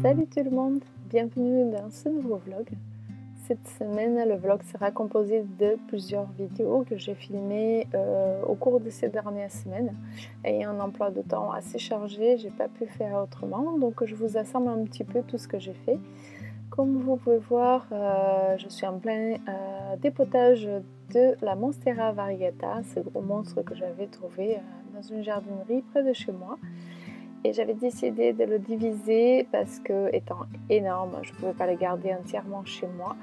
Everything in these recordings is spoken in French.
Salut tout le monde, bienvenue dans ce nouveau vlog. Cette semaine, le vlog sera composé de plusieurs vidéos que j'ai filmées au cours de ces dernières semaines. Ayant un emploi de temps assez chargé, j'ai pas pu faire autrement, donc je vous assemble un petit peu tout ce que j'ai fait. Comme vous pouvez voir, je suis en plein dépotage de la Monstera variegata, ce gros monstre que j'avais trouvé dans une jardinerie près de chez moi. Et j'avais décidé de le diviser parce que, étant énorme, je ne pouvais pas le garder entièrement chez moi.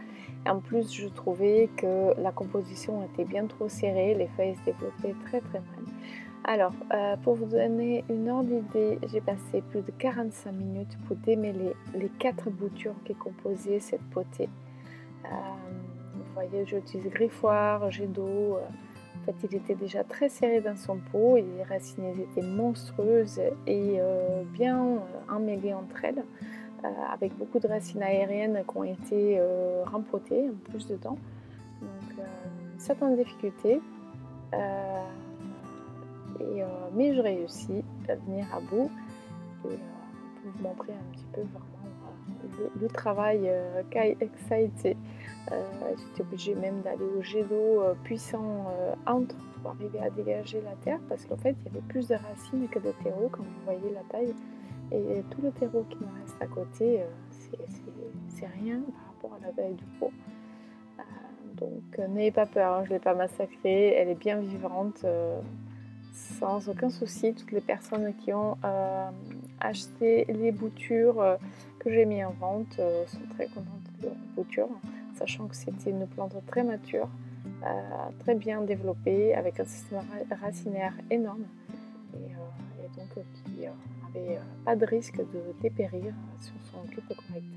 Et en plus, je trouvais que la composition était bien trop serrée, les feuilles se développaient très mal. Alors, pour vous donner une ordre d'idée, j'ai passé plus de 45 minutes pour démêler les 4 boutures qui composaient cette potée. Vous voyez, j'utilise griffoir, jet d'eau. En fait, il était déjà très serré dans son pot et les racines étaient monstrueuses et bien emmêlées entre elles, avec beaucoup de racines aériennes qui ont été rempotées en plus dedans. Donc, certaines difficultés, mais je réussis à venir à bout et pour vous montrer un petit peu vraiment le travail que ça a été. J'étais obligée même d'aller au jet d'eau puissant entre pour arriver à dégager la terre parce qu'en fait il y avait plus de racines que de terreau, comme vous voyez la taille, et tout le terreau qui me reste à côté c'est rien par rapport à la taille du pot. Donc n'ayez pas peur, hein, je ne l'ai pas massacrée, elle est bien vivante, sans aucun souci. Toutes les personnes qui ont acheté les boutures que j'ai mis en vente sont très contentes de leurs boutures, sachant que c'était une plante très mature, très bien développée, avec un système racinaire énorme et donc qui n'avait pas de risque de dépérir si on s'en occupe correctement.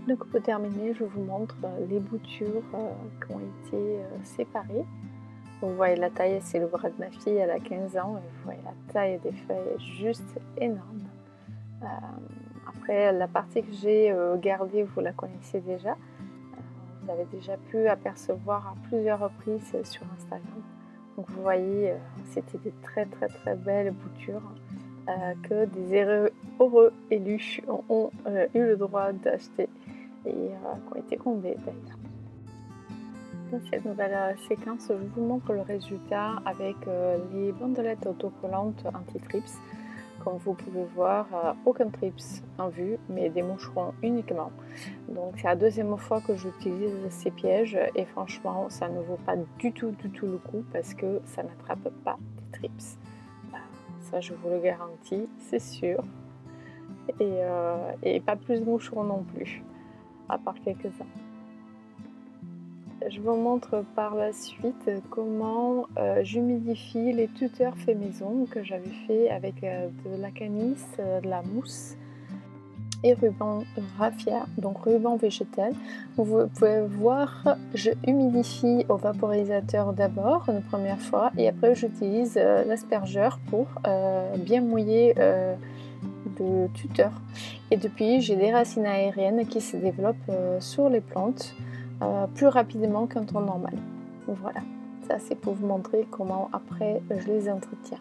Donc pour terminer, je vous montre les boutures qui ont été séparées. Vous voyez la taille, c'est le bras de ma fille, elle a 15 ans, et vous voyez la taille des feuilles est juste énorme. Après, la partie que j'ai gardée, vous la connaissez déjà. Vous avez déjà pu apercevoir à plusieurs reprises sur Instagram. Donc vous voyez, c'était des très belles boutures que des heureux élus ont eu le droit d'acheter et qui ont été comblés d'ailleurs. Dans cette nouvelle séquence, je vous montre le résultat avec les bandelettes autocollantes anti-trips. Comme vous pouvez voir, aucun trips en vue, mais des moucherons uniquement. Donc c'est la deuxième fois que j'utilise ces pièges et franchement, ça ne vaut pas du tout le coup parce que ça n'attrape pas des trips. Ça, je vous le garantis, c'est sûr. Et pas plus de moucherons non plus, à part quelques-uns. Je vous montre par la suite comment j'humidifie les tuteurs faits maison que j'avais fait avec de la canisse, de la mousse et ruban raffia, donc ruban végétal. Vous pouvez voir, je humidifie au vaporisateur d'abord une première fois et après j'utilise l'aspergeur pour bien mouiller le tuteur. Et depuis, j'ai des racines aériennes qui se développent sur les plantes plus rapidement qu'un temps normal. Voilà, ça c'est pour vous montrer comment après je les entretiens.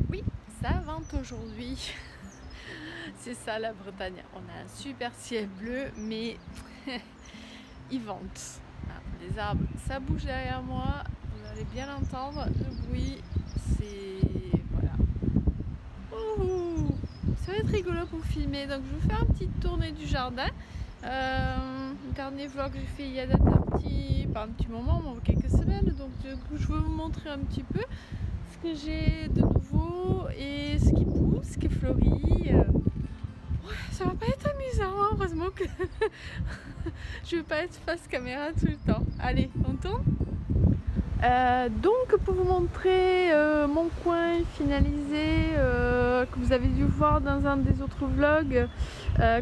Oui, ça vente aujourd'hui. C'est ça la Bretagne. On a un super ciel bleu, mais il vente. Les arbres, ça bouge derrière moi. Vous allez bien l'entendre. Le bruit, c'est voilà. Ça va être rigolo pour filmer. Donc je vais vous faire une petite tournée du jardin. Le dernier vlog que j'ai fait il y a pas un petit moment, mais quelques semaines. Donc du coup, je vais vous montrer un petit peu ce que j'ai de nouveau et ce qui pousse, ce qui fleurit. Ça va pas être amusant, hein, heureusement que je vais pas être face caméra tout le temps. Allez, on tourne. Donc pour vous montrer mon coin finalisé que vous avez dû voir dans un des autres vlogs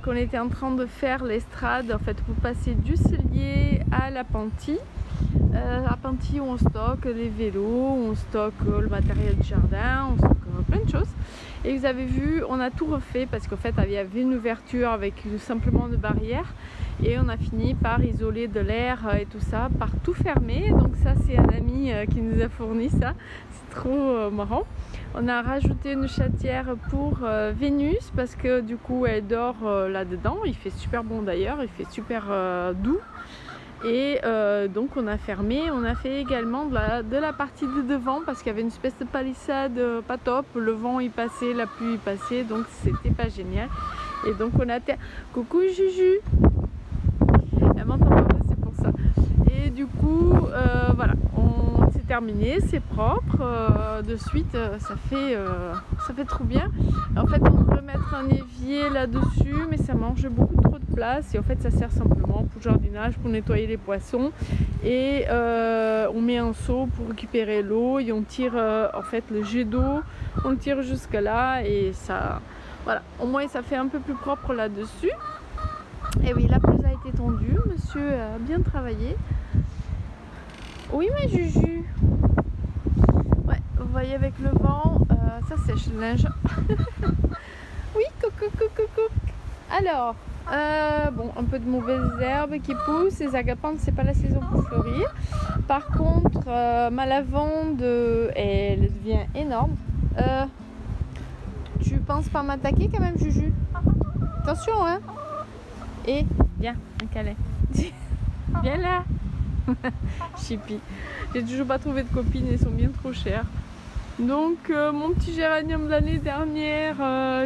qu'on était en train de faire l'estrade en fait pour passer du cellier à l'appentis. Appentis où on stocke les vélos, on stocke le matériel du jardin, on stocke plein de choses. Et vous avez vu, on a tout refait parce qu'en fait il y avait une ouverture avec simplement une barrière et on a fini par isoler de l'air et tout ça, par tout fermer. Donc ça c'est un ami qui nous a fourni ça, c'est trop marrant. On a rajouté une chatière pour Vénus parce que du coup elle dort là-dedans, il fait super bon d'ailleurs, il fait super doux. Et donc on a fermé, on a fait également de la partie de devant parce qu'il y avait une espèce de palissade pas top, le vent y passait, la pluie y passait, donc c'était pas génial. Et donc on a... Coucou Juju, elle m'entend pas, c'est pour ça. Et du coup voilà, c'est terminé, c'est propre, de suite ça fait trop bien. En fait on devrait mettre un évier là-dessus mais ça mange beaucoup trop de place et en fait ça sert simplement pour jardinage, pour nettoyer les poissons et on met un seau pour récupérer l'eau et on tire en fait le jet d'eau, on le tire jusque là et ça, voilà, au moins ça fait un peu plus propre là-dessus. Et oui, la pelouse a été tondue, monsieur a bien travaillé. Oui mais Juju, ouais, vous voyez avec le vent, ça sèche le linge. Oui, coucou, coucou, coucou. Alors, bon, un peu de mauvaises herbes qui poussent, les agapanthes, c'est pas la saison pour fleurir. Par contre, ma lavande, elle devient énorme. Tu penses pas m'attaquer quand même, Juju? Attention, hein. Et, viens, un câlin. Viens là. Chippy. J'ai toujours pas trouvé de copines, elles sont bien trop chères. Donc mon petit géranium de l'année dernière,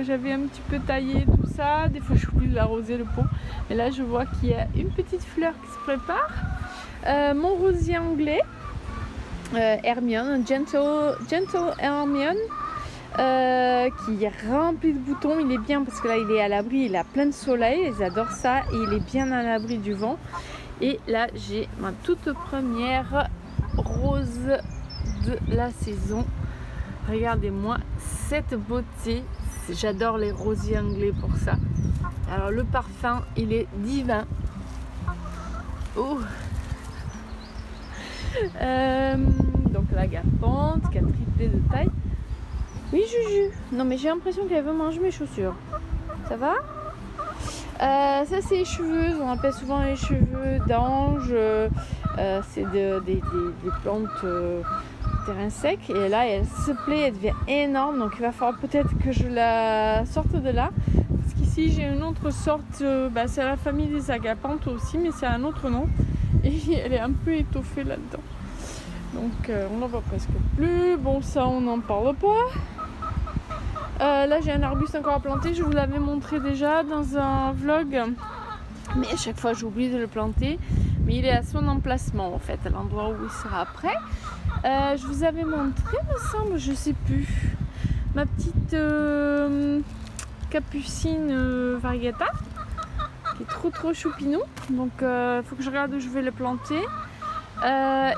j'avais un petit peu taillé tout ça. Des fois j'oublie de l'arroser le pot. Mais là je vois qu'il y a une petite fleur qui se prépare. Mon rosier anglais, Hermione, Gentle Hermione, qui est rempli de boutons. Il est bien parce que là il est à l'abri, il a plein de soleil. Ils adorent ça et il est bien à l'abri du vent. Et là j'ai ma toute première rose de la saison. Regardez-moi cette beauté, j'adore les rosiers anglais pour ça. Alors le parfum il est divin. Oh. Donc l'agapanthe qui a triplé de taille. Oui Juju, non mais j'ai l'impression qu'elle veut manger mes chaussures. Ça va? Ça c'est les cheveux, on appelle souvent les cheveux d'ange. C'est des plantes terrain sec et là elle se plaît, elle devient énorme, donc il va falloir peut-être que je la sorte de là parce qu'ici j'ai une autre sorte, c'est la famille des agapanthes aussi mais c'est un autre nom et elle est un peu étoffée là-dedans, donc on n'en voit presque plus. Bon, ça on n'en parle pas. Là j'ai un arbuste encore à planter, je vous l'avais montré déjà dans un vlog mais à chaque fois j'oublie de le planter, mais il est à son emplacement en fait, à l'endroit où il sera après. Je vous avais montré, me semble, je sais plus, ma petite capucine variegata qui est trop choupinou. Donc il faut que je regarde où je vais le planter.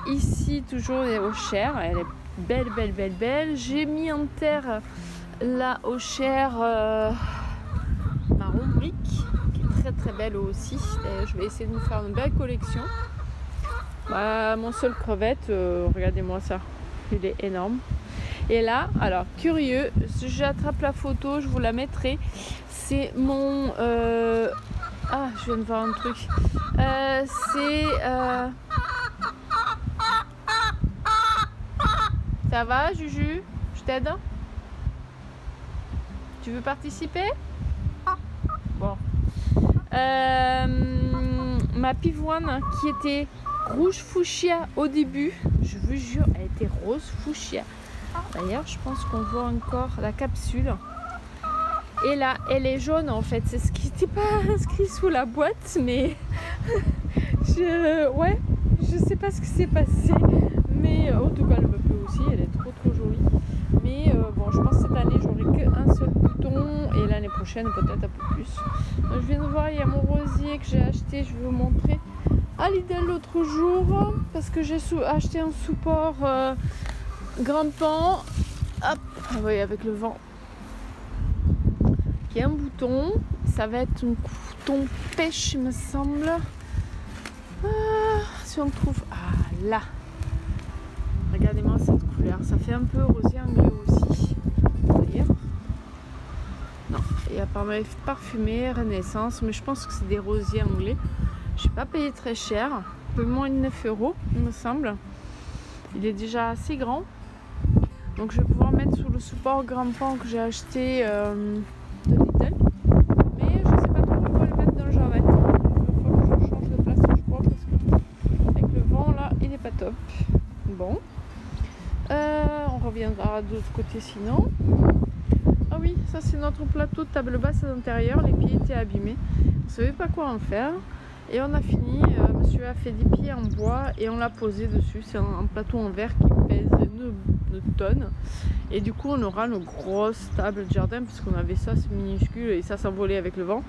Ici toujours les hochères, elle est belle. J'ai mis en terre la hochère marron brique qui est très belle aussi. Je vais essayer de me faire une belle collection. Mon seul crevette, regardez-moi ça, il est énorme. Et là, alors curieux, si j'attrape la photo, je vous la mettrai. C'est mon... Ah, je viens de voir un truc. Ça va, Juju? Je t'aide? Tu veux participer? Bon. Ma pivoine qui était rouge fuchsia au début, je vous jure, elle était rose fuchsia. D'ailleurs, je pense qu'on voit encore la capsule. Et là, elle est jaune en fait. C'est ce qui n'était pas inscrit sous la boîte, mais ouais, je sais pas ce qui s'est passé. Mais en tout cas, le meuble aussi, elle est trop jolie. Mais bon, je pense que cette année, j'aurai qu'un seul bouton et l'année prochaine, peut-être un peu plus. Donc, je viens de voir, il y a mon rosier que j'ai acheté, je vais vous montrer à Lidl l'autre jour parce que j'ai acheté un support grimpant. Hop, vous voyez, avec le vent. Qui est un bouton, ça va être un bouton pêche, il me semble. Si on trouve. Ah là! Regardez-moi cette couleur, ça fait un peu rosier anglais aussi. D'ailleurs. Non, il y a pas mal parfumé, Renaissance, mais je pense que c'est des rosiers anglais. Je n'ai pas payé très cher, un peu moins de 9 €, il me semble. Il est déjà assez grand. Donc je vais pouvoir mettre sur le support grimpant que j'ai acheté de Lidl. Mais je sais pas trop où le mettre dans le jardin. Il faut que je change de place, je crois, parce que avec le vent là, il n'est pas top. Bon. On reviendra de l'autre côté sinon. Ah oui, ça c'est notre plateau de table basse à l'intérieur. Les pieds étaient abîmés. On ne savait pas quoi en faire. Et on a fini. Monsieur a fait des pieds en bois et on l'a posé dessus. C'est un plateau en verre qui pèse une tonne. Et du coup, on aura nos grosses tables de jardin parce qu'on avait ça, c'est minuscule et ça s'envolait avec le vent.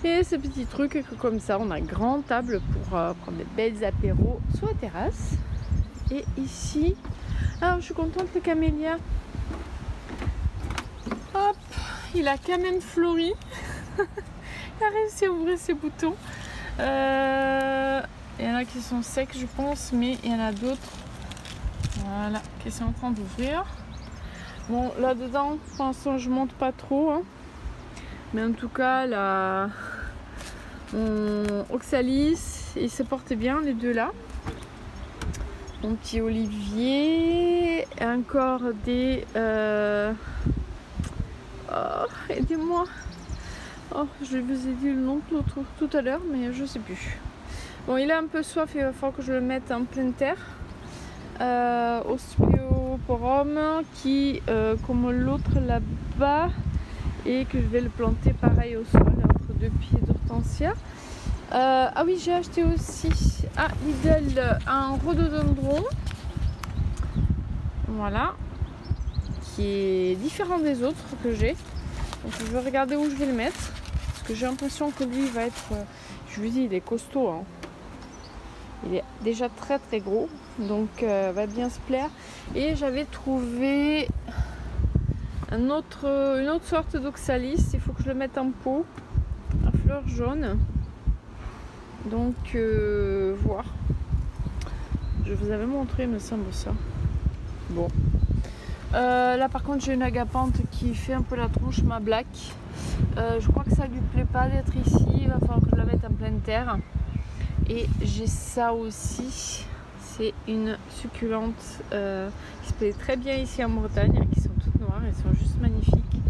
Et ces petits trucs comme ça, on a grande table pour prendre des belles apéros sur la terrasse. Et ici, alors je suis contente, le camélia. Hop, il a quand même fleuri. Il a réussi à ouvrir ses boutons. Il y en a qui sont secs, je pense, mais il y en a d'autres. Voilà, qui sont en train d'ouvrir. Bon, là-dedans, pour l'instant, je monte pas trop. Hein. Mais en tout cas, là, mon oxalis, il se porte bien, les deux là. Mon petit olivier, encore des... Oh, aidez-moi. Oh, je vous ai dit le nom de l'autre tout à l'heure, mais je sais plus. Bon, il a un peu soif, il va falloir que je le mette en pleine terre. Osteoporum qui, comme l'autre là-bas, et que je vais le planter pareil au sol, entre deux pieds d'hortensia. Ah oui, j'ai acheté aussi à Lidl un rhododendron, voilà, qui est différent des autres que j'ai. Donc je vais regarder où je vais le mettre, parce que j'ai l'impression que lui va être, je vous dis, il est costaud, hein. Il est déjà très gros, donc va bien se plaire. Et j'avais trouvé une autre sorte d'oxalis, il faut que je le mette en pot, à fleurs jaunes. Donc voir. Je vous avais montré, me semble, ça. Bon. Là par contre j'ai une agapante qui fait un peu la tronche, ma black. Je crois que ça lui plaît pas d'être ici, il va falloir que je la mette en pleine terre. Et j'ai ça aussi, c'est une succulente qui se plaît très bien ici en Bretagne, qui sont toutes noires, elles sont juste magnifiques.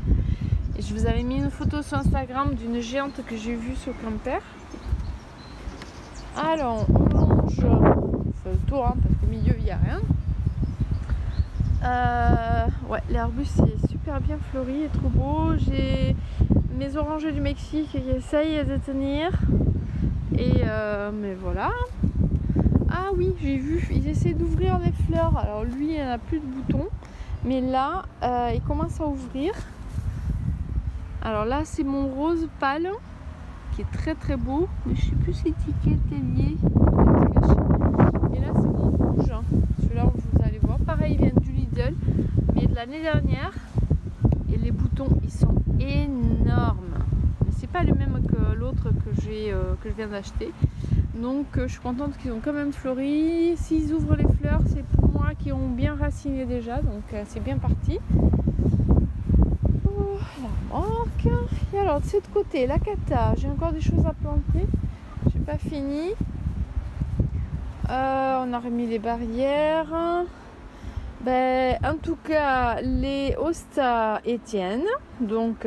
Et je vous avais mis une photo sur Instagram d'une géante que j'ai vue sur Camper. Alors on longe, on fait le tour, hein, parce qu'au milieu il n'y a rien. Ouais, l'arbuste est super bien fleuri et trop beau. J'ai mes oranges du Mexique qui essayent de tenir. Et mais voilà. Ah oui, j'ai vu, ils essaient d'ouvrir les fleurs. Alors lui, il n'a plus de boutons. Mais là, il commence à ouvrir. Alors là, c'est mon rose pâle, qui est très beau. Mais je sais plus si l'étiquette est liée. Et là, c'est mon rouge. Celui-là, vous allez voir. Pareil, il vient du Lidl. Mais de l'année dernière. Et les boutons, ils sont énormes. C'est pas le même que l'autre que je viens d'acheter, donc je suis contente qu'ils ont quand même fleuri. S'ils ouvrent les fleurs, c'est pour moi qui ont bien raciné déjà, donc c'est bien parti. Oh, la manque. Et alors de cet côté, la cata, j'ai encore des choses à planter, j'ai pas fini. On a remis les barrières. Ben, en tout cas, les hostas tiennent, donc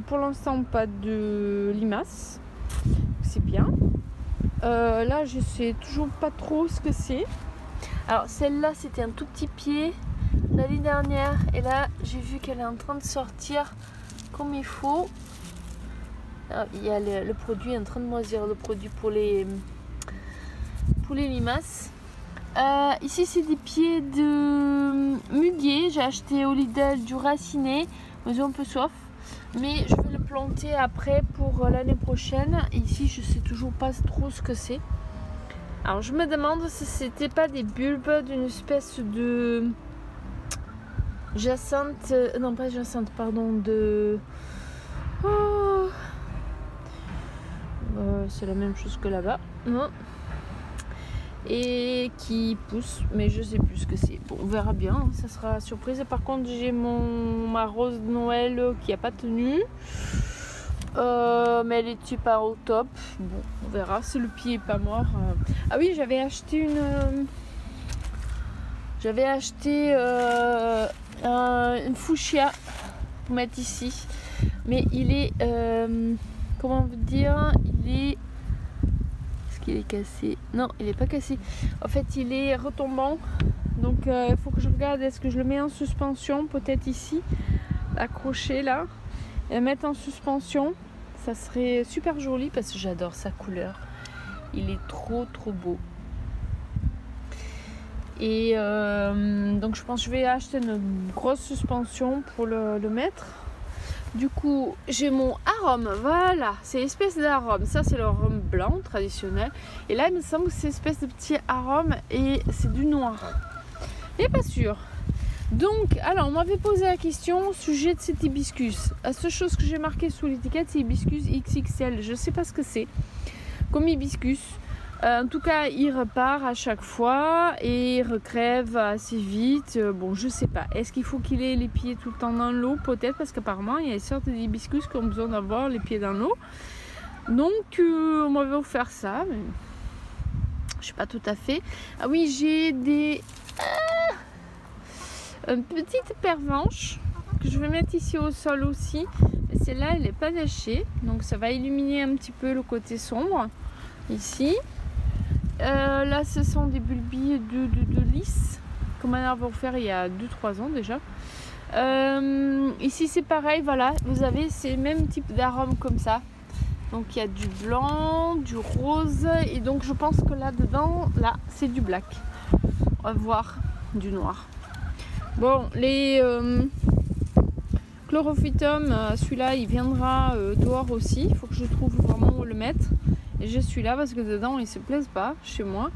pour l'instant pas de limaces, c'est bien. Là, je sais toujours pas trop ce que c'est. Alors celle-là, c'était un tout petit pied l'année dernière, et là, j'ai vu qu'elle est en train de sortir comme il faut. Ah, il y a le produit en train de moisir, le produit pour les limaces. Ici c'est des pieds de muguet. J'ai acheté au Lidl du raciné. Ils ont un peu soif. Mais je vais le planter après pour l'année prochaine. Et ici je sais toujours pas trop ce que c'est. Alors je me demande si c'était pas des bulbes d'une espèce de jacinthe. Non pas jacinthe, pardon, de... Oh. C'est la même chose que là-bas. Non. Et qui pousse, mais je sais plus ce que c'est. Bon, on verra bien, ça sera surprise. Et par contre, j'ai ma rose de Noël qui a pas tenu, mais elle est pas au top. Bon, on verra. Si le pied est pas mort. Ah oui, j'avais acheté une fuchsia pour mettre ici, mais il est comment vous dire, qu'il est cassé. Non, il n'est pas cassé. En fait, il est retombant. Donc, il faut que je regarde. Est-ce que je le mets en suspension? Peut-être ici. Accroché là. Et le mettre en suspension. Ça serait super joli parce que j'adore sa couleur. Il est trop beau. Et donc, je pense que je vais acheter une grosse suspension pour le mettre. Du coup, j'ai mon arôme, voilà, c'est espèce d'arôme. Ça, c'est le rhum blanc traditionnel. Et là, il me semble que c'est espèce de petit arôme et c'est du noir. Mais pas sûr. Donc, alors, on m'avait posé la question au sujet de cet hibiscus. La seule chose que j'ai marqué sous l'étiquette, c'est hibiscus XXL. Je ne sais pas ce que c'est comme hibiscus. En tout cas, il repart à chaque fois et il recrève assez vite. Bon, je sais pas. Est-ce qu'il faut qu'il ait les pieds tout le temps dans l'eau? Peut-être, parce qu'apparemment, il y a une sorte d'hibiscus qui ont besoin d'avoir les pieds dans l'eau. Donc, on m'avait offert ça, mais je sais pas tout à fait. Ah oui, j'ai une petite pervenche que je vais mettre ici au sol aussi. Et celle-là, elle n'est pas lâchée. Donc, ça va illuminer un petit peu le côté sombre ici. Là, ce sont des bulbilles de lys que ma mère va faire il y a 2-3 ans déjà. Ici, c'est pareil, voilà, vous avez ces mêmes types d'arômes comme ça. Donc, il y a du blanc, du rose, et donc je pense que là-dedans, là, c'est du black. On va voir du noir. Bon, les chlorophytum, celui-là, il viendra dehors aussi. Il faut que je trouve vraiment où le mettre. Et je suis là parce que dedans il se plaise pas chez moi.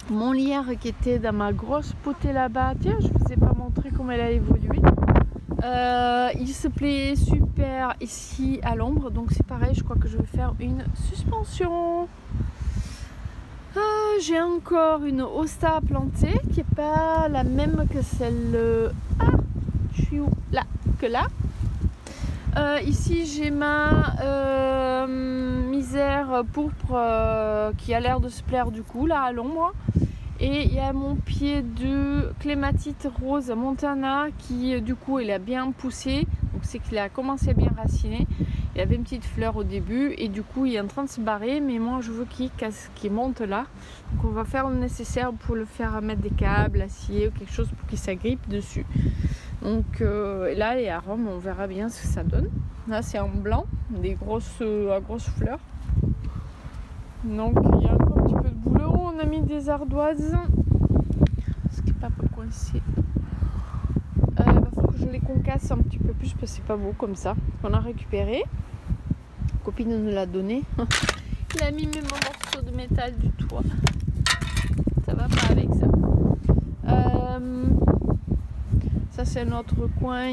Mon lierre qui était dans ma grosse potée là-bas, tiens, je vous ai pas montré comment elle a évolué. Il se plaît super ici à l'ombre, donc c'est pareil, je crois que je vais faire une suspension. J'ai encore une hosta plantée qui est pas la même que celle. Je suis où? Là, que là. Ici j'ai ma misère pourpre qui a l'air de se plaire du coup là à l'ombre, et il y a mon pied de clématite rose Montana qui du coup il a bien poussé, donc c'est qu'il a commencé à bien raciner. Il avait une petite fleur au début et du coup il est en train de se barrer, mais moi je veux qu'il monte là, donc on va faire le nécessaire pour le faire mettre des câbles, acier ou quelque chose pour qu'il s'agrippe dessus. Donc là les arômes, on verra bien ce que ça donne. Là c'est en blanc, des grosses fleurs. Donc il y a encore un petit peu de boulot. On a mis des ardoises, ce qui n'est pas coincé. Il va falloir que je les concasse un petit peu plus parce que c'est pas beau comme ça. On a récupéré. La copine nous l'a donné. Il a mis mes morceaux de métal du toit. Ça va pas avec ça. Ça c'est notre coin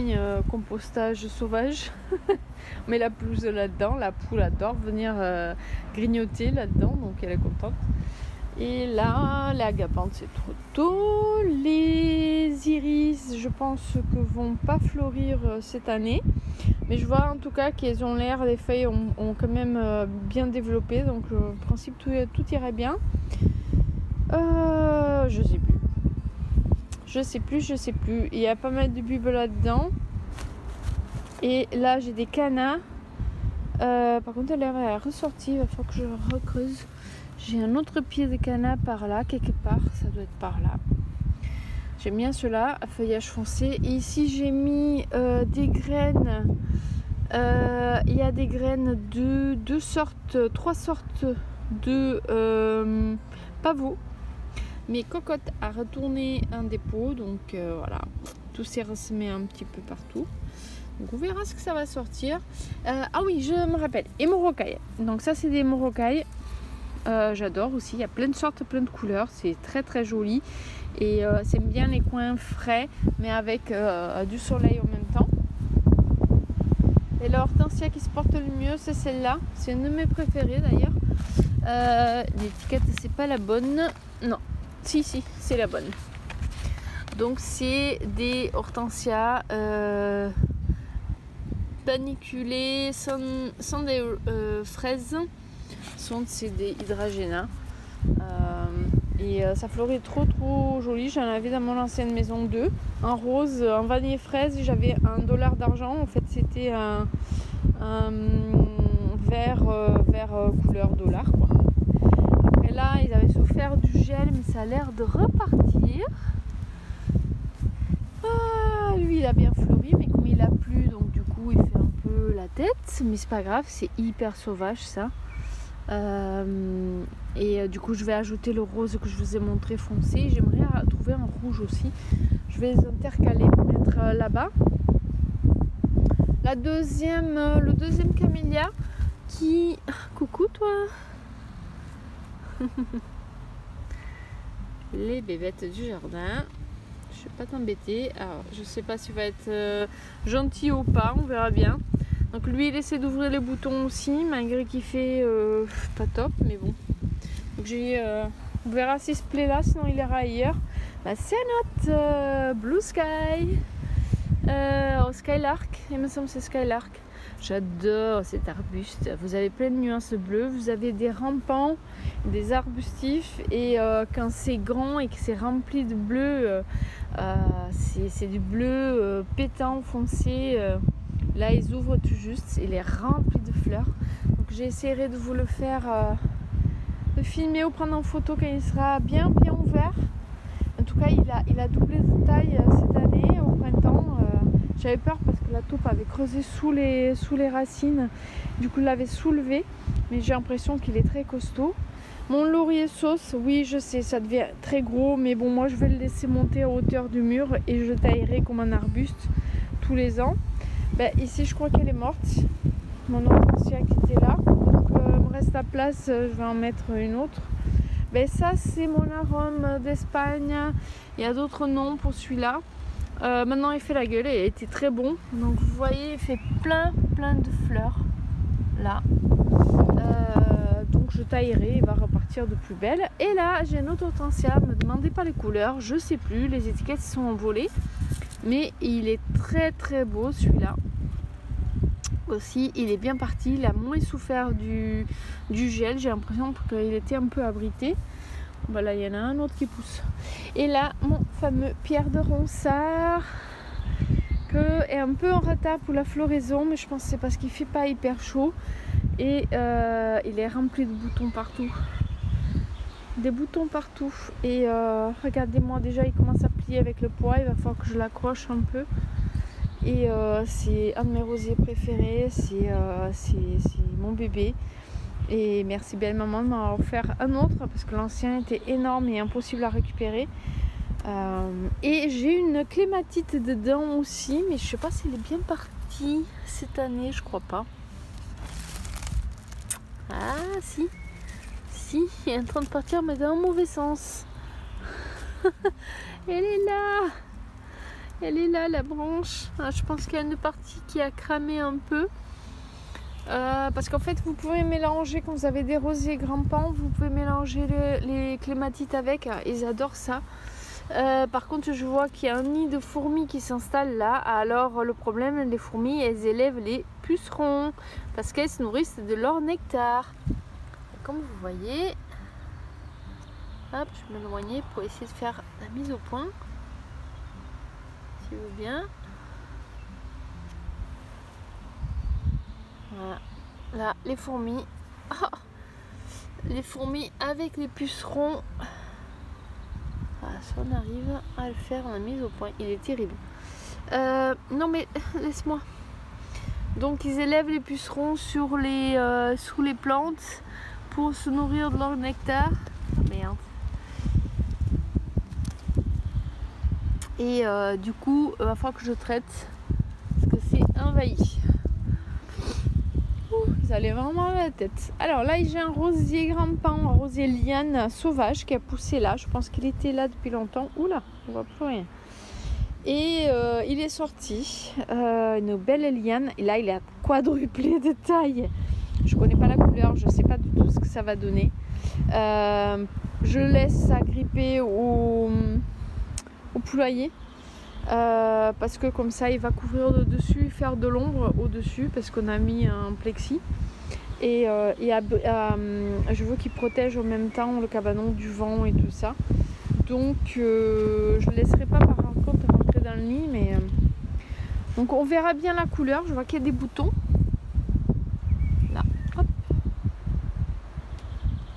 compostage sauvage. On met la pelouse là-dedans, la poule adore venir grignoter là-dedans, donc elle est contente. Et là, les agapanthes c'est trop tôt. Les iris, je pense que vont pas fleurir cette année. Mais je vois en tout cas qu'elles ont l'air, les feuilles ont quand même bien développé, donc en principe tout irait bien. Je sais plus. Il y a pas mal de bulbes là-dedans. Et là, j'ai des cannas. Par contre, elle est ressortie. Il va falloir que je recreuse. J'ai un autre pied de canna par là, quelque part. Ça doit être par là. J'aime bien ceux-là à feuillage foncé. Et ici j'ai mis des graines. Il y a des graines de trois sortes de pavots. Mes cocottes à retourner un dépôt, donc voilà, tout s'est ressemé un petit peu partout. Donc on verra ce que ça va sortir. Ah oui, je me rappelle, hémorrocailles. Donc ça c'est des hémorrocailles. J'adore aussi, il y a plein de sortes, plein de couleurs, c'est très très joli. Et c'est bien les coins frais, mais avec du soleil en même temps. Et l'hortensia qui se porte le mieux, c'est celle-là. C'est une de mes préférées d'ailleurs. L'étiquette, c'est pas la bonne. Non, si, c'est la bonne. Donc c'est des hortensias paniculées sans des fraises. C'est des hydragéna. Et ça fleurit trop joli. J'en avais dans mon ancienne maison 2. Un rose, un vanille fraise. J'avais $1 d'argent. En fait, c'était un vert couleur dollar, quoi. Après là, ils avaient souffert du gel, mais ça a l'air de repartir. Lui, il a bien fleuri, mais comme il a plu, donc du coup, il fait un peu la tête. Mais c'est pas grave, c'est hyper sauvage, ça. Du coup je vais ajouter le rose que je vous ai montré foncé. J'aimerais trouver un rouge aussi. Je vais les intercaler pour mettre là-bas. Le deuxième camélia qui... Coucou toi. Les bébêtes du jardin. Je vais pas t'embêter. Alors je sais pas s'il va être gentil ou pas, on verra bien. Donc lui il essaie d'ouvrir les boutons aussi, malgré qu'il fait pas top, mais bon. Donc on verra s'il se plaît là, sinon il ira ailleurs. Bah, c'est notre Blue Sky, Skylark, il me semble que c'est Skylark. J'adore cet arbuste. Vous avez plein de nuances bleues, vous avez des rampants, des arbustifs, et quand c'est grand et que c'est rempli de bleu, c'est du bleu pétant, foncé. Là, ils ouvrent tout juste, il est rempli de fleurs. Donc, j'essaierai de vous le faire, de filmer ou prendre en photo quand il sera bien ouvert. En tout cas, il a doublé de taille cette année, au printemps. J'avais peur parce que la taupe avait creusé sous les racines. Du coup, il l'avait soulevé. Mais j'ai l'impression qu'il est très costaud. Mon laurier sauce, oui, je sais, ça devient très gros. Mais bon, moi, je vais le laisser monter à hauteur du mur et je taillerai comme un arbuste tous les ans. Ici je crois qu'elle est morte, mon hortensia qui était là, donc il me reste la place, je vais en mettre une autre. Ça c'est mon arôme d'Espagne, il y a d'autres noms pour celui-là. Maintenant il fait la gueule et il a été très bon, donc vous voyez il fait plein de fleurs là. Donc je taillerai, il va repartir de plus belle. Et là j'ai une autre hortensia, ne me demandez pas les couleurs, je sais plus, les étiquettes sont envolées. Mais il est très beau celui-là. Aussi, il est bien parti. Il a moins souffert du gel. J'ai l'impression qu'il était un peu abrité. Voilà, il y en a un autre qui pousse. Et là, mon fameux Pierre de Ronsard, qui est un peu en retard pour la floraison, mais je pense que c'est parce qu'il fait pas hyper chaud. Et il est rempli de boutons partout. Des boutons partout. Et regardez-moi, déjà il commence à plier avec le poids. Il va falloir que je l'accroche un peu. Et c'est un de mes rosiers préférés. C'est mon bébé. Et merci belle maman de m'en offert un autre parce que l'ancien était énorme et impossible à récupérer. Et j'ai une clématite dedans aussi, mais je sais pas si elle est bien partie cette année, je crois pas. Ah si, elle est en train de partir mais dans le mauvais sens. Elle est là la branche. Je pense qu'il y a une partie qui a cramé un peu. Parce qu'en fait vous pouvez mélanger, quand vous avez des rosiers grimpants, vous pouvez mélanger les clématites avec, ils adorent ça. Par contre je vois qu'il y a un nid de fourmis qui s'installe là. Alors le problème, les fourmis elles élèvent les pucerons parce qu'elles se nourrissent de leur nectar. Et comme vous voyez, hop, je vais m'éloigner pour essayer de faire la mise au point, si vous voulez bien. Voilà. Là les fourmis, les fourmis avec les pucerons. Voilà, on arrive à le faire, on a mis au point. Il est terrible. Non mais laisse-moi. Donc ils élèvent les pucerons sur sous les plantes pour se nourrir de leur nectar. Merde. Et du coup, il va falloir que je traite parce que c'est envahi. Ça allait vraiment à la tête. Alors là, j'ai un rosier grand pan, un rosier liane sauvage qui a poussé là. Je pense qu'il était là depuis longtemps. Oula, on voit plus rien. Et il est sorti, une belle liane. Et là, il a quadruplé de taille. Je connais pas la couleur, je sais pas du tout ce que ça va donner. Je laisse s'agripper au poulailler. Parce que comme ça il va couvrir le dessus, faire de l'ombre au dessus parce qu'on a mis un plexi et je veux qu'il protège en même temps le cabanon du vent et tout ça, donc je ne laisserai pas par contre rentrer dans le nid, mais donc on verra bien la couleur. Je vois qu'il y a des boutons là, hop,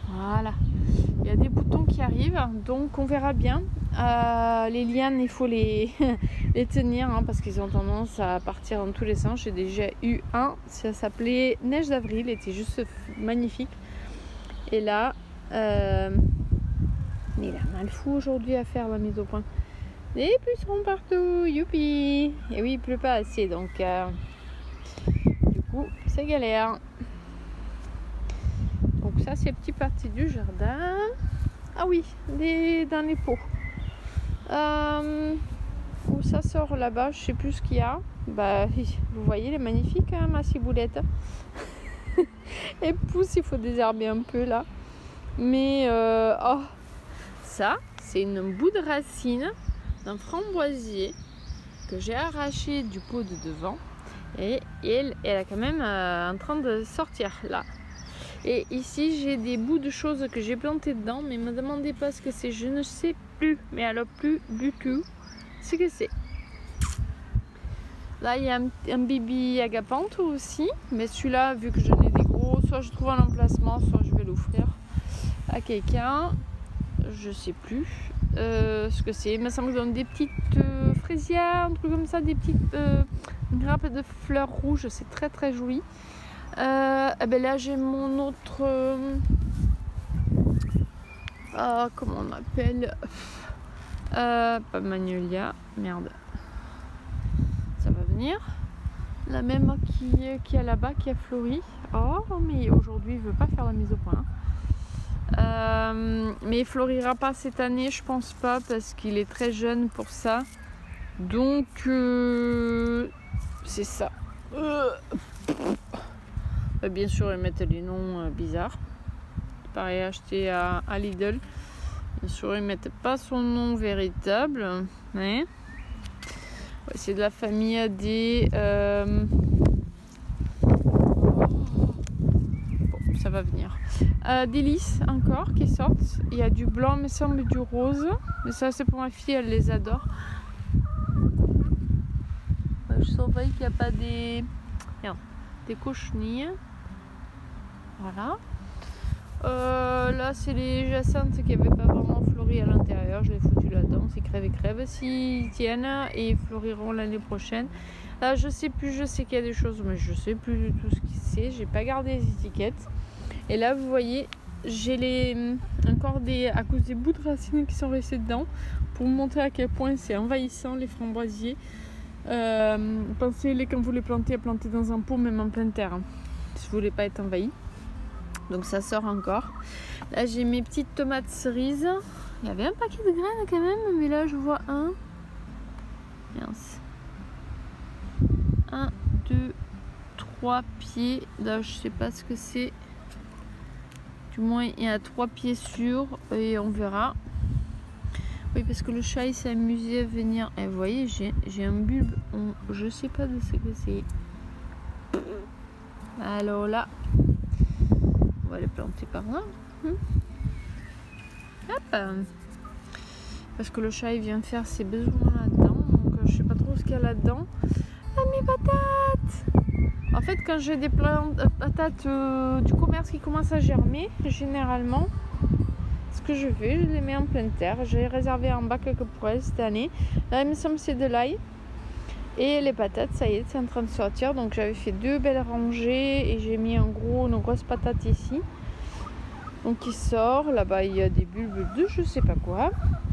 voilà, il y a des boutons qui arrivent, donc on verra bien. Les lianes, il faut les tenir hein, parce qu'ils ont tendance à partir dans tous les sens. J'ai déjà eu un, ça s'appelait Neige d'avril, il était juste magnifique. Et là, mais il a mal fou aujourd'hui à faire la mise au point. Des pucerons partout, youpi! Et oui, il pleut pas assez, donc du coup, c'est galère. Donc ça, c'est une petite partie du jardin. Ah oui, dans les pots. Où ça sort là-bas, je sais plus ce qu'il y a. Bah, vous voyez, elle est magnifique hein, ma ciboulette. Elle pousse, il faut désherber un peu là. Mais oh, ça, c'est une bout de racine d'un framboisier que j'ai arraché du pot de devant. Et elle est quand même en train de sortir là. Et ici, j'ai des bouts de choses que j'ai plantées dedans, mais ne me demandez pas ce que c'est, je ne sais plus, mais alors plus du tout ce que c'est. Là, il y a un bibi agapanthe aussi, mais celui-là, vu que j'en ai des gros, soit je trouve un emplacement, soit je vais l'offrir à quelqu'un. Je sais plus ce que c'est. Il me semble que j'en ai des petites fraisières, un truc comme ça, des petites grappes de fleurs rouges, c'est très très joli. Ben là j'ai mon autre comment on appelle pas magnolia, merde, ça va venir, la même qui est là-bas, qui a fleuri. Oh mais aujourd'hui il veut pas faire la mise au point mais il fleurira pas cette année, je pense pas, parce qu'il est très jeune pour ça, donc c'est ça. Bien sûr, ils mettent les noms bizarres. Pareil, acheté à Lidl. Bien sûr, ils mettent pas son nom véritable. Hein. Ouais, c'est de la famille des... Bon, ça va venir. Des lys encore qui sortent. Il y a du blanc, mais semble du rose. Mais ça, c'est pour ma fille, elle les adore. Je surveille qu'il n'y a pas des... Merde, des cochenilles. Voilà. Là, c'est les jacinthes qui n'avaient pas vraiment fleuri à l'intérieur. Je les ai foutus là-dedans. C'est crève et crève. S'ils tiennent, et ils fleuriront l'année prochaine. Là, je sais plus. Je sais qu'il y a des choses, mais je sais plus du tout ce qui c'est. J'ai pas gardé les étiquettes. Et là, vous voyez, j'ai encore à cause des bouts de racines qui sont restés dedans, pour vous montrer à quel point c'est envahissant les framboisiers. Pensez-les quand vous les plantez, à planter dans un pot, même en pleine terre, hein, si vous voulez pas être envahi. Donc ça sort encore. Là j'ai mes petites tomates cerises. Il y avait un paquet de graines quand même, mais là je vois un. Mince. 1, 2, 3 pieds. Là je sais pas ce que c'est. Du moins il y a 3 pieds sûrs et on verra. Oui, parce que le chat il s'est amusé à venir. Et vous voyez, j'ai un bulbe. Je sais pas de ce que c'est. Alors là, on va les planter par là. Hop. Parce que le chat il vient faire ses besoins là-dedans. Donc je sais pas trop ce qu'il y a là-dedans. Ah, mes patates! En fait, quand j'ai des plantes patates du commerce qui commencent à germer, généralement, ce que je fais, je les mets en pleine terre. J'ai réservé un bac que pour elles cette année. Là, il me semble que c'est de l'ail. Et les patates, ça y est, c'est en train de sortir. Donc j'avais fait 2 belles rangées et j'ai mis une grosse patate ici. Donc il sort. Là-bas, il y a des bulbes de je sais pas quoi.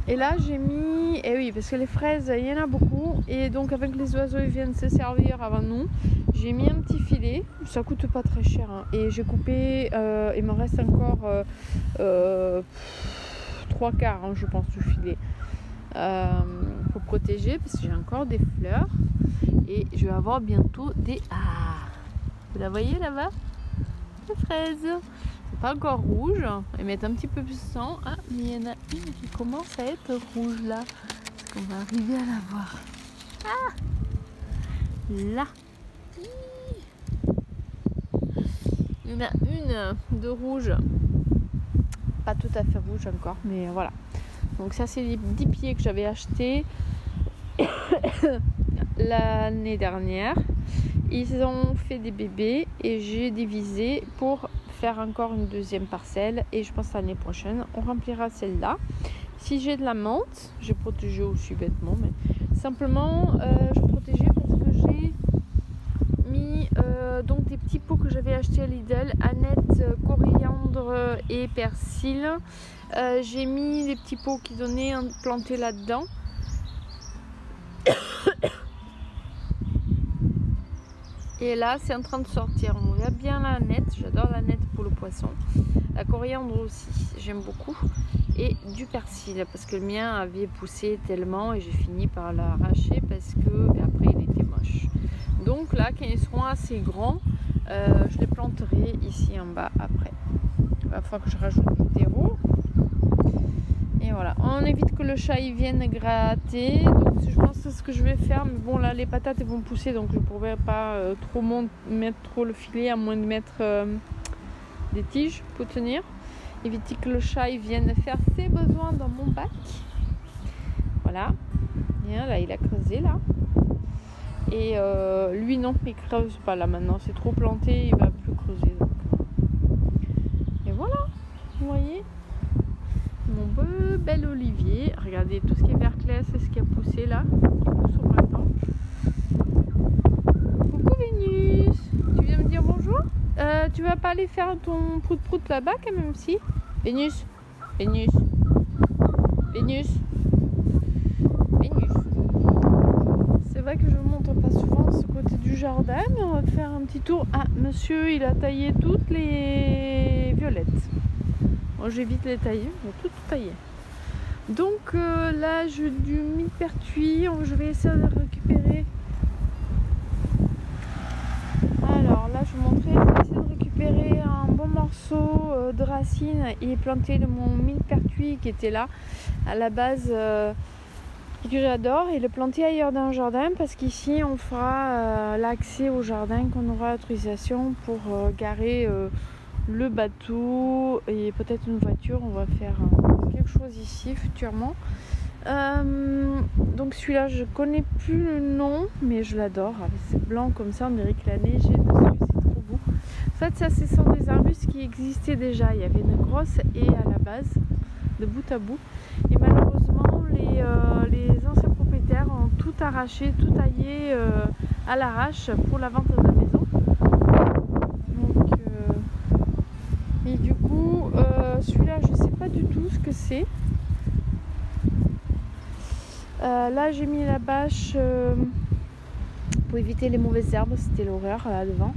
Et là, j'ai mis... Et oui, parce que les fraises, il y en a beaucoup. Et donc avec les oiseaux, ils viennent se servir avant nous. J'ai mis un petit filet. Ça coûte pas très cher. Hein. Et j'ai coupé... il me reste encore 3 quarts, hein, je pense, du filet. Pour protéger parce que j'ai encore des fleurs et je vais avoir bientôt des vous la voyez là-bas, les fraises, c'est pas encore rouge, elles mettent un petit peu plus de sang. Mais il y en a une qui commence à être rouge là, est-ce qu'on va arriver à la voir? Là il y en a une de rouge, pas tout à fait rouge encore, mais voilà. Donc ça, c'est les 10 pieds que j'avais achetés l'année dernière. Ils ont fait des bébés et j'ai divisé pour faire encore une deuxième parcelle. Et je pense que l'année prochaine, on remplira celle-là. Si j'ai de la menthe, j'ai protégé aussi bêtement, mais simplement, je protégeais parce que j'ai mis donc des petits pots que j'avais achetés à Lidl, aneth, coriandre et persil. J'ai mis les petits pots qui donnaient plantés là-dedans. Et là, c'est en train de sortir. On voit bien la aneth. J'adore la aneth pour le poisson. La coriandre aussi, j'aime beaucoup. Et du persil, parce que le mien avait poussé tellement et j'ai fini par l'arracher parce que après il était moche. Donc là, quand ils seront assez grands, je les planterai ici en bas après. Il va falloir que je rajoute du terreau. Et voilà, on évite que le chat il vienne gratter. Donc je pense que c'est ce que je vais faire. Mais bon, là les patates elles vont pousser, donc je ne pourrai pas mettre trop le filet, à moins de mettre des tiges pour tenir. Éviter que le chat il vienne faire ses besoins dans mon bac. Voilà. Bien, là il a creusé là. Et lui non, il creuse pas là maintenant. C'est trop planté, il va plus creuser. Donc. Et voilà, vous voyez. Mon bel olivier. Regardez tout ce qui est vert clair, c'est ce qui a poussé là, qui pousse au printemps. Coucou Vénus, tu viens me dire bonjour? Tu vas pas aller faire ton prout-prout là-bas quand même si? Vénus, Vénus, Vénus, Vénus. C'est vrai que je ne montre pas souvent ce côté du jardin, mais on va faire un petit tour. Ah, monsieur, il a taillé toutes les violettes. Bon, je vais vite les tailler, on va tout tailler. Donc là, du millepertuis, je vais essayer de récupérer. Alors là, je vous montrais, je vais essayer de récupérer un bon morceau de racine et planter de mon millepertuis qui était là à la base, que j'adore, et le planter ailleurs dans le jardin parce qu'ici on fera l'accès au jardin qu'on aura l'autorisation pour garer le bateau et peut-être une voiture. On va faire quelque chose ici futurement. Donc celui-là je connais plus le nom, mais je l'adore. C'est blanc comme ça, on dirait que la neige est dessus, c'est trop beau. En fait ça, ce sont des arbustes qui existaient déjà. Il y avait une grosse haie à la base, de bout à bout, et malheureusement les anciens propriétaires ont tout arraché, tout taillé à l'arrache pour la vente de la maison. Donc et du coup celui-là je sais pas du tout ce que c'est. Là j'ai mis la bâche pour éviter les mauvaises herbes, c'était l'horreur là devant.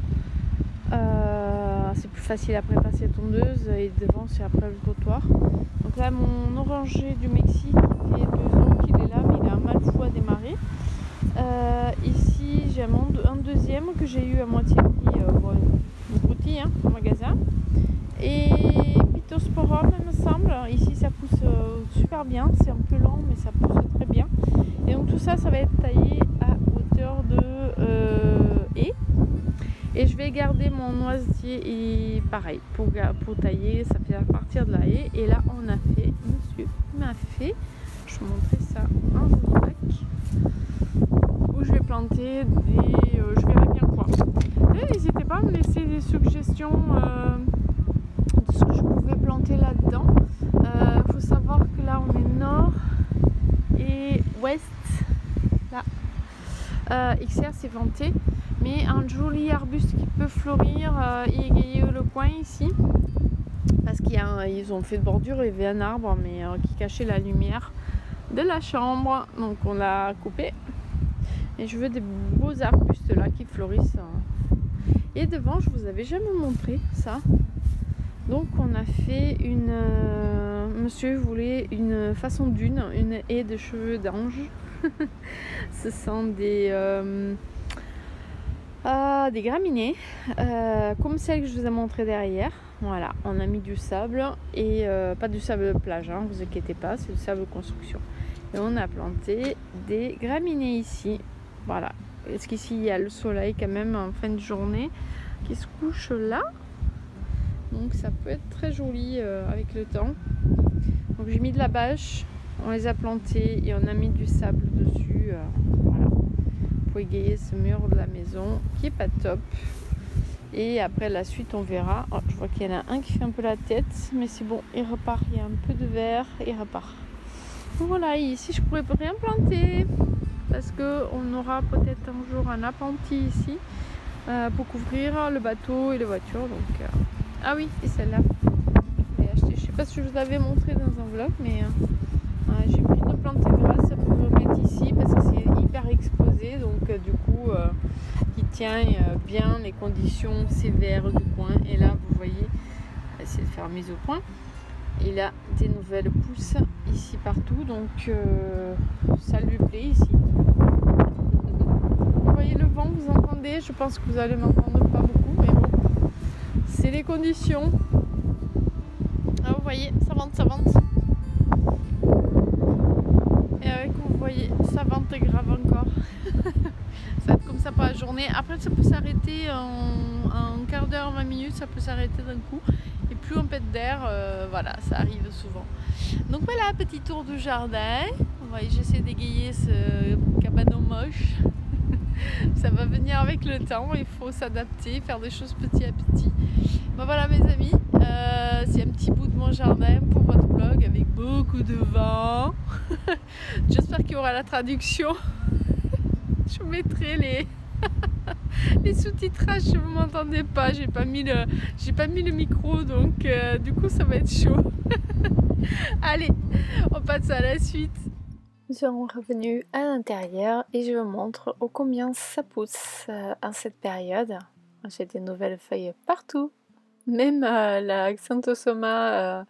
C'est plus facile après passer la tondeuse et devant c'est après le trottoir. Donc là mon oranger du Mexique il fait 2 ans qu'il est là, mais il a un mal fou à démarrer. Ici j'ai un deuxième que j'ai eu à moitié prix, une broutille au magasin. Et Pittosporum il me semble, ici ça pousse super bien, c'est un peu lent mais ça pousse très bien. Et donc tout ça, ça va être taillé à hauteur de haie. Et je vais garder mon noisetier et pareil, pour tailler, ça fait à partir de la haie. Et là on a fait, monsieur m'a fait, je vous montrer ça, un bac où je vais planter des, je verrai bien quoi. Et n'hésitez pas à me laisser des suggestions de ce que je pouvais planter là-dedans. XR c'est vanté, mais un joli arbuste qui peut fleurir et égayer le coin ici. Parce qu'ils ont fait de bordure, il y avait un arbre mais qui cachait la lumière de la chambre, donc on l'a coupé. Et je veux des beaux arbustes là qui fleurissent. Et devant, je vous avais jamais montré ça. Donc on a fait une... monsieur voulait une façon d'une, une haie de cheveux d'ange. Ce sont des graminées, comme celle que je vous ai montré derrière. Voilà, on a mis du sable et pas du sable de plage, hein, vous inquiétez pas, c'est du sable de construction. Et on a planté des graminées ici. Voilà, parce qu'ici il y a le soleil quand même en fin de journée qui se couche là. Donc ça peut être très joli avec le temps. Donc j'ai mis de la bâche, on les a plantés et on a mis du sable dessus. Voilà, pour égayer ce mur de la maison qui est pas top. Et après la suite on verra. Oh, je vois qu'il y en a un qui fait un peu la tête, mais c'est bon, il repart. Il y a un peu de vert, il repart. Donc voilà, ici je pourrais rien planter parce qu'on aura peut-être un jour un appentis ici pour couvrir le bateau et les voitures. Donc ah oui, et celle-là, je l'ai achetée. Je sais pas si je vous l'avais montré dans un vlog, mais j'ai pris une plante grasse pour mettre ici parce que c'est hyper exposé, donc du coup qui tient bien les conditions sévères du coin. Et là vous voyez, on va essayer de faire mise au point, il a des nouvelles pousses ici partout, donc ça lui plaît ici. Vous voyez le vent, vous entendez, je pense que vous allez m'entendre pas beaucoup, mais bon, c'est les conditions. Ah, vous voyez, ça vente, ça vente. Et avec vous voyez, ça vente grave encore. Ça va être comme ça pour la journée. Après ça peut s'arrêter en quart d'heure, 20 minutes, ça peut s'arrêter d'un coup. Et plus on pète d'air, voilà, ça arrive souvent. Donc voilà, petit tour du jardin. Vous voyez, j'essaie d'égayer ce cabanon moche. Ça va venir avec le temps, il faut s'adapter, faire des choses petit à petit. Ben voilà mes amis, c'est un petit bout de mon jardin pour votre vlog avec beaucoup de vent. J'espère qu'il y aura la traduction. Je vous mettrai les sous-titrages si vous m'entendez pas. J'ai pas mis le micro, donc du coup ça va être chaud. Allez, on passe à la suite. Nous sommes revenus à l'intérieur et je vous montre ô combien ça pousse en cette période. J'ai des nouvelles feuilles partout. Même la Xanthosoma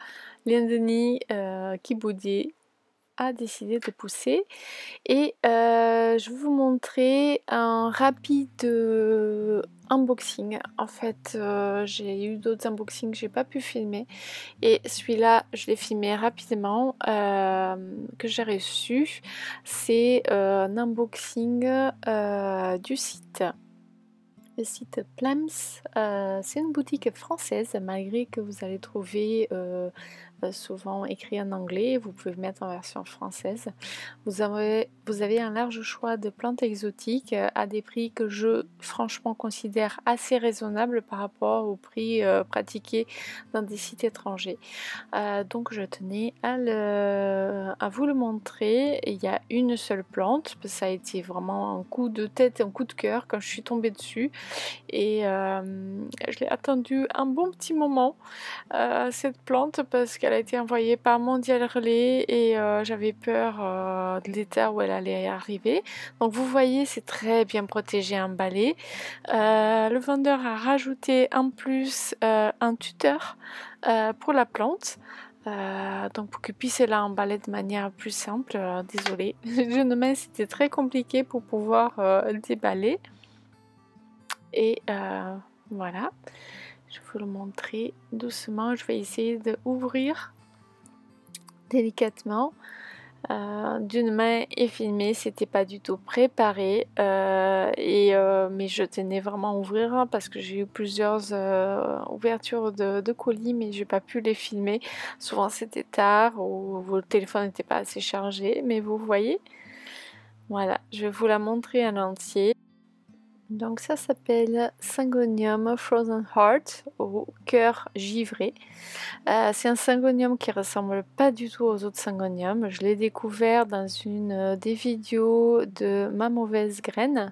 Liendeni Kiboudier a décidé de pousser. Et je vais vous montrer un rapide unboxing. En fait, j'ai eu d'autres unboxings que j'ai pas pu filmer. Et celui-là, je l'ai filmé rapidement, que j'ai reçu. C'est un unboxing du site. Le site Plams, c'est une boutique française, malgré que vous allez trouver souvent écrit en anglais, vous pouvez mettre en version française. Vous avez un large choix de plantes exotiques à des prix que je franchement considère assez raisonnables par rapport aux prix pratiqués dans des sites étrangers. Donc je tenais à vous le montrer. Il y a une seule plante, ça a été vraiment un coup de tête, un coup de cœur quand je suis tombée dessus. Et je l'ai attendu un bon petit moment, cette plante, parce qu'elle a été envoyée par Mondial Relais et j'avais peur de l'état où elle allait arriver. Donc vous voyez, c'est très bien protégé, emballé. Le vendeur a rajouté en plus un tuteur pour la plante. Donc pour que puisse la emballer de manière plus simple. Désolée, c'était très compliqué pour pouvoir le déballer. Et voilà, je vais vous le montrer doucement. Je vais essayer d'ouvrir délicatement d'une main et filmer. C'était pas du tout préparé, mais je tenais vraiment à ouvrir parce que j'ai eu plusieurs ouvertures de colis, mais j'ai pas pu les filmer. Souvent c'était tard ou le téléphone n'était pas assez chargé, mais vous voyez, voilà, je vais vous la montrer en entier. Donc ça s'appelle Syngonium Frozen Heart au cœur givré. C'est un syngonium qui ressemble pas du tout aux autres syngoniums. Je l'ai découvert dans une des vidéos de Ma Mauvaise Graine.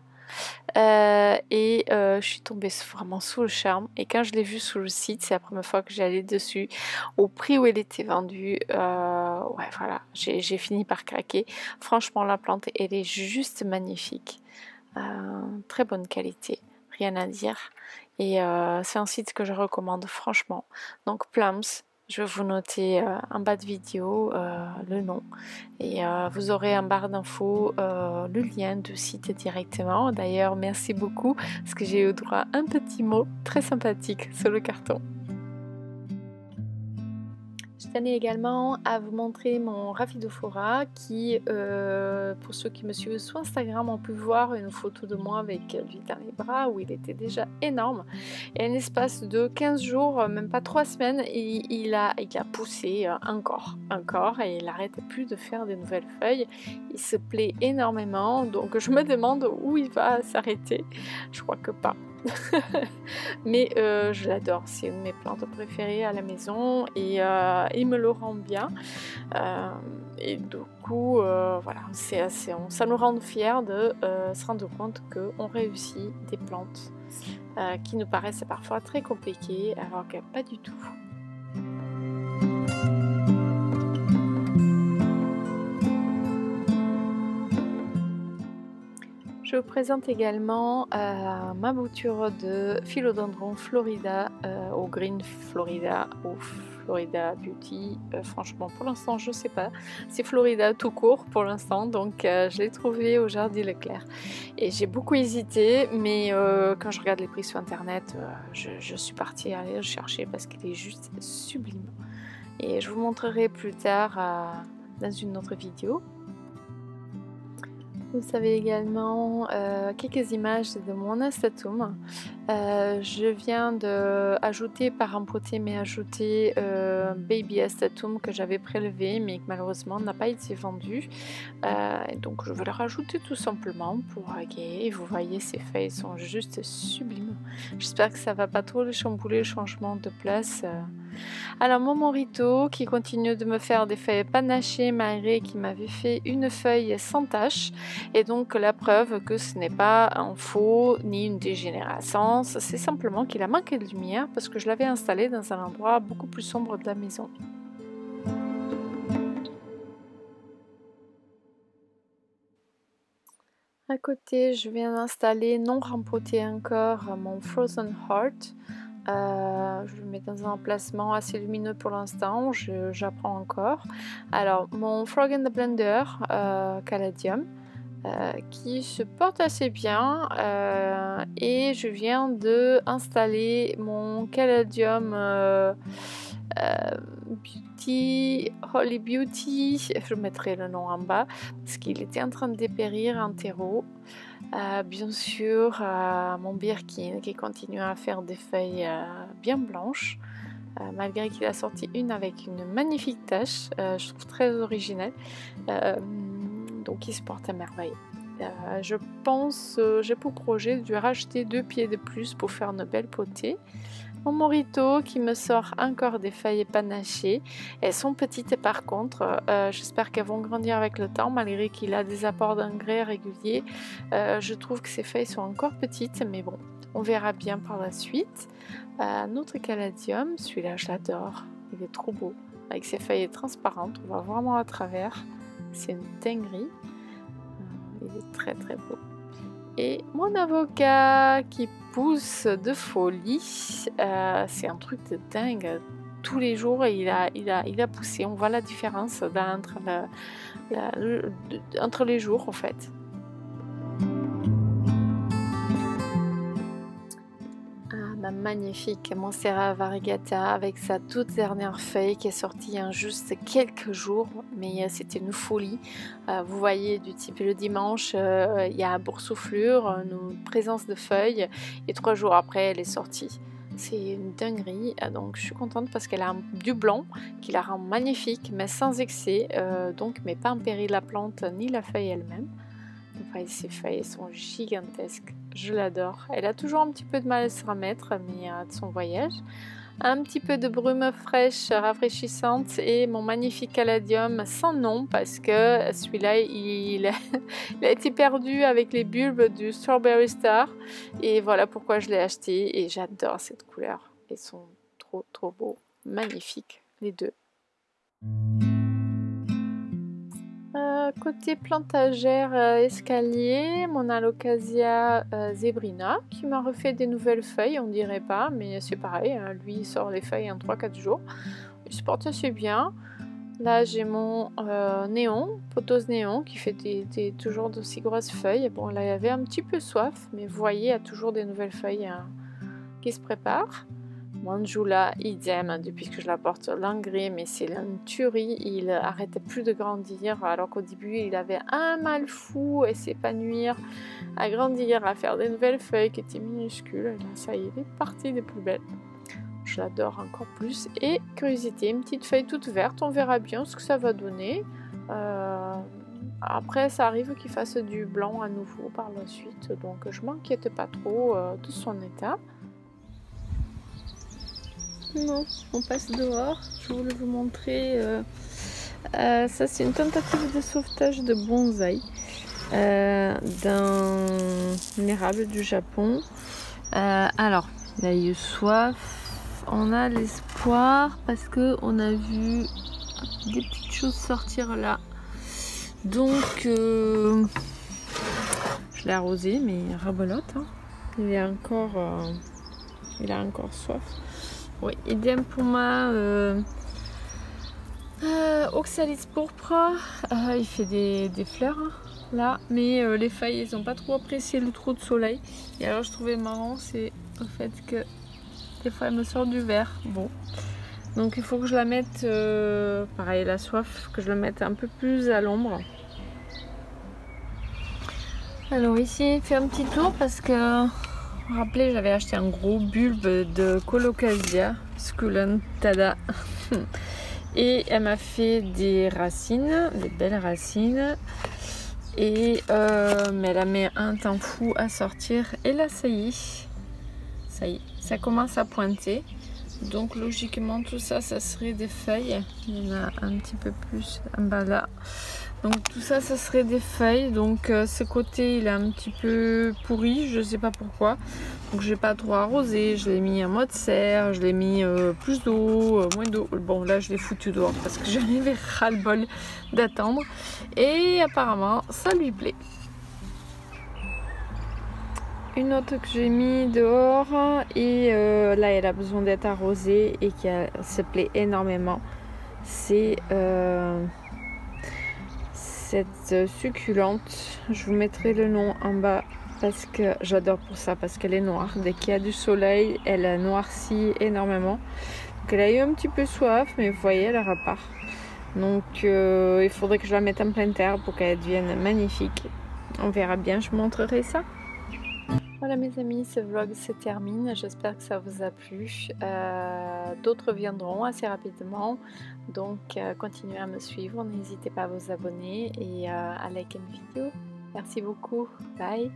Je suis tombée vraiment sous le charme, et quand je l'ai vu sur le site, c'est la première fois que j'allais dessus, au prix où elle était vendue, ouais voilà, j'ai fini par craquer. Franchement, la plante elle est juste magnifique, très bonne qualité, rien à dire, et c'est un site que je recommande franchement. Donc Plums, je vais vous noter en bas de vidéo le nom, et vous aurez en barre d'infos le lien du site directement. D'ailleurs, merci beaucoup parce que j'ai eu droit à un petit mot très sympathique sur le carton. Je tenais également à vous montrer mon Rhaphidophora qui, pour ceux qui me suivent sur Instagram, ont pu voir une photo de moi avec lui dans les bras où il était déjà énorme. Et en l'espace de 15 jours, même pas 3 semaines, il a poussé encore, et il n'arrête plus de faire des nouvelles feuilles. Il se plaît énormément, donc je me demande où il va s'arrêter. Je crois que pas. Mais je l'adore, c'est une de mes plantes préférées à la maison, et il me le rend bien, et du coup voilà, ça nous rend fiers de se rendre compte qu'on réussit des plantes qui nous paraissent parfois très compliquées alors que pas du tout. Je vous présente également ma bouture de Philodendron Florida au Green Florida ou Florida Beauty. Franchement, pour l'instant, je ne sais pas. C'est Florida tout court pour l'instant, donc je l'ai trouvé au Jardin Leclerc. Et j'ai beaucoup hésité, mais quand je regarde les prix sur internet, je suis partie aller le chercher parce qu'il est juste sublime. Et je vous montrerai plus tard dans une autre vidéo. Vous savez également quelques images de mon astatum. Je viens d'ajouter par empoté, mais ajouter Baby Astatum que j'avais prélevé mais que malheureusement n'a pas été vendu. Donc je vais le rajouter tout simplement pour haguer. Vous voyez, ces feuilles sont juste sublimes. J'espère que ça va pas trop les chambouler, le changement de place. Alors mon Morito qui continue de me faire des feuilles panachées malgré qu'il m'avait fait une feuille sans tache, et donc la preuve que ce n'est pas un faux ni une dégénérescence, c'est simplement qu'il a manqué de lumière parce que je l'avais installé dans un endroit beaucoup plus sombre de la maison. À côté, je viens d'installer, non rempoté encore, mon Frozen Heart. Je le mets dans un emplacement assez lumineux pour l'instant, j'apprends encore. Alors, mon Frog in the Blender Caladium qui se porte assez bien, et je viens de installer mon Caladium Holy Beauty, je mettrai le nom en bas parce qu'il était en train de dépérir en terreau. Bien sûr, mon Birkin qui continue à faire des feuilles bien blanches, malgré qu'il a sorti une avec une magnifique tache, je trouve très originelle, donc il se porte à merveille. Je pense, j'ai pour projet de lui racheter 2 pieds de plus pour faire une belle potée. Mon Morito qui me sort encore des feuilles panachées. Elles sont petites par contre, j'espère qu'elles vont grandir avec le temps malgré qu'il a des apports d'engrais réguliers. Je trouve que ces feuilles sont encore petites, mais bon, on verra bien par la suite. Notre Caladium, celui-là je l'adore, il est trop beau. Avec ses feuilles transparentes, on voit vraiment à travers, c'est une dinguerie. Il est très très beau. Et mon avocat qui pousse de folie, c'est un truc de dingue. Tous les jours il a poussé, on voit la différence entre les jours en fait. Ma magnifique Monstera variegata avec sa toute dernière feuille qui est sortie en juste quelques jours, mais c'était une folie. Vous voyez, du type le dimanche, il y a boursouflure, une présence de feuilles, et 3 jours après elle est sortie. C'est une dinguerie, donc je suis contente parce qu'elle a du blanc qui la rend magnifique mais sans excès, donc mais pas en péril la plante ni la feuille elle-même. Vous voyez, ces feuilles sont gigantesques, je l'adore. Elle a toujours un petit peu de mal à se remettre mais de son voyage. Un petit peu de brume fraîche rafraîchissante et mon magnifique caladium sans nom parce que celui-là il a été perdu avec les bulbes du Strawberry Star et voilà pourquoi je l'ai acheté et j'adore cette couleur. Ils sont trop beaux, magnifiques les deux. Côté plantagère escalier, mon alocasia zebrina qui m'a refait des nouvelles feuilles, on dirait pas, mais c'est pareil, hein, lui il sort les feuilles en 3-4 jours, il se porte assez bien. Là j'ai mon néon, pothos néon qui fait toujours d'aussi grosses feuilles. Bon là il y avait un petit peu soif, mais vous voyez il y a toujours des nouvelles feuilles qui se préparent. Manjula, idem, depuis que je la porte l'engrais, mais c'est une tuerie, il arrêtait plus de grandir, alors qu'au début il avait un mal fou à s'épanouir, à grandir, à faire des nouvelles feuilles qui étaient minuscules, et là ça y est, il est parti des plus belles. Je l'adore encore plus, et curiosité, une petite feuille toute verte, on verra bien ce que ça va donner. Après ça arrive qu'il fasse du blanc à nouveau par la suite, donc je m'inquiète pas trop de son état. Non, on passe dehors. Je voulais vous montrer. Ça, c'est une tentative de sauvetage de bonsaï d'un érable du Japon. Alors, il a eu soif. On a l'espoir parce que on a vu des petites choses sortir là. Donc, je l'ai arrosé, mais rabolote. Hein. Il a encore soif. Oui, idem pour ma oxalis pourpre. Il fait des fleurs hein, là, mais les feuilles elles n'ont pas trop apprécié le trop de soleil. Et alors je trouvais marrant, c'est le fait que des fois elle me sort du vert. Bon, donc il faut que je la mette, pareil la soif, que je la mette un peu plus à l'ombre. Alors ici, il fait un petit tour parce que vous vous rappelez, j'avais acheté un gros bulbe de Colocasia sculentada et elle m'a fait des racines, des belles racines et mais elle a mis un temps fou à sortir et là ça y est, ça commence à pointer, donc logiquement tout ça, ça serait des feuilles. Il y en a un petit peu plus en bas là. Donc tout ça, ça serait des feuilles. Donc ce côté, il est un petit peu pourri, je sais pas pourquoi. Donc j'ai pas trop arrosé, je l'ai mis en mode serre, je l'ai mis plus d'eau, moins d'eau. Bon là, je l'ai foutu dehors parce que j'en avais ras-le-bol d'attendre. Et apparemment, ça lui plaît. Une autre que j'ai mis dehors et là, elle a besoin d'être arrosée et qui se plaît énormément. C'est cette succulente, je vous mettrai le nom en bas parce que j'adore pour ça, parce qu'elle est noire. Dès qu'il y a du soleil, elle a noirci énormément. Donc elle a eu un petit peu soif, mais vous voyez, elle repart. Donc il faudrait que je la mette en pleine terre pour qu'elle devienne magnifique. On verra bien, je vous montrerai ça. Voilà mes amis, ce vlog se termine, j'espère que ça vous a plu. D'autres viendront assez rapidement, donc continuez à me suivre, n'hésitez pas à vous abonner et à liker une vidéo. Merci beaucoup, bye!